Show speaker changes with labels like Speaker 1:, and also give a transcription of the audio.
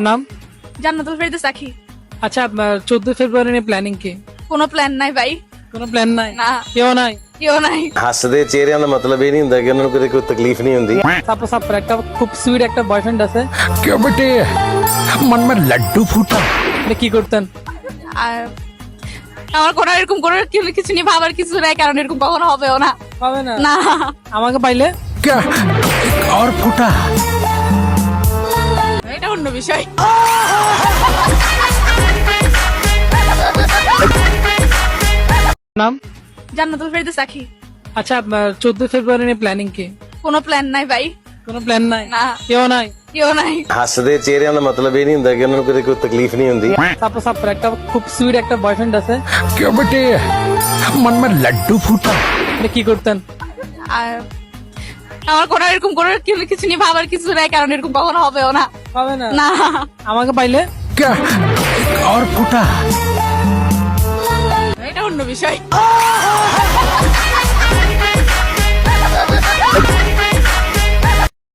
Speaker 1: নাম?
Speaker 2: জান্নাতুল ফেরদৌস আখি।
Speaker 1: আচ্ছা 14 ফেব্রুয়ারি নিয়ে প্ল্যানিং কি?
Speaker 2: কোনো প্ল্যান নাই ভাই।
Speaker 1: কোনো প্ল্যান নাই?
Speaker 2: ਨਾ
Speaker 1: কেউ নাই?
Speaker 2: ਕਿਉਂ ਨਹੀਂ।
Speaker 3: ਹੱਸਦੇ ਚਿਹਰਿਆਂ ਦਾ ਮਤਲਬ ਇਹ ਨਹੀਂ ਹੁੰਦਾ ਕਿ ਉਹਨਾਂ ਨੂੰ ਕਦੇ ਕੋਈ ਤਕਲੀਫ ਨਹੀਂ ਹੁੰਦੀ।
Speaker 1: সাপোজ আপনার একটা খুব সুইট একটা বয়ফ্রেন্ড আছে,
Speaker 4: क्यों बेटे मन में लड्डू फूटा।
Speaker 1: আপনি কি করতেন?
Speaker 2: আর আমার কোনো এরকম কোনো কিছু নিয়ে ভাবার কিছু নাই, কারণ এরকম কখনো হবেও না।
Speaker 1: পাবে না?
Speaker 2: না
Speaker 1: আমাকে পাইলে?
Speaker 4: क्या एक और फूटा।
Speaker 2: এটা অন্য বিষয়।
Speaker 1: নাম?
Speaker 2: জান্নাতুল ফেরদৌস আখি।
Speaker 1: আচ্ছা 14 ফেব্রুয়ারি নিয়ে প্ল্যানিং কি?
Speaker 2: কোনো প্ল্যান নাই ভাই।
Speaker 1: কোনো প্ল্যান নাই?
Speaker 2: না
Speaker 1: কেউ নাই?
Speaker 2: ਕਿਉਂ ਨਹੀਂ।
Speaker 3: ਹੱਸਦੇ ਚਿਹਰਿਆਂ ਦਾ ਮਤਲਬ ਇਹ ਨਹੀਂ ਹੁੰਦਾ ਕਿ ਉਹਨਾਂ ਨੂੰ ਕਦੇ ਕੋਈ ਤਕਲੀਫ ਨਹੀਂ ਹੁੰਦੀ।
Speaker 1: সাপোজ আপনার একটা খুব সুইট একটা বয়ফ্রেন্ড আছে,
Speaker 4: क्यों बेटे मन में लड्डू फूटा।
Speaker 1: আপনি কি করতেন?
Speaker 2: আর আমার কোনো এরকম কোনো কিছু নিয়ে ভাবার কিছু নাই, কারণ এরকম কখনো হবেও না।
Speaker 1: পাবে না?
Speaker 2: না
Speaker 1: আমাকে পাইলে?
Speaker 4: क्या एक और फूटा।
Speaker 2: এটা অন্য বিষয়।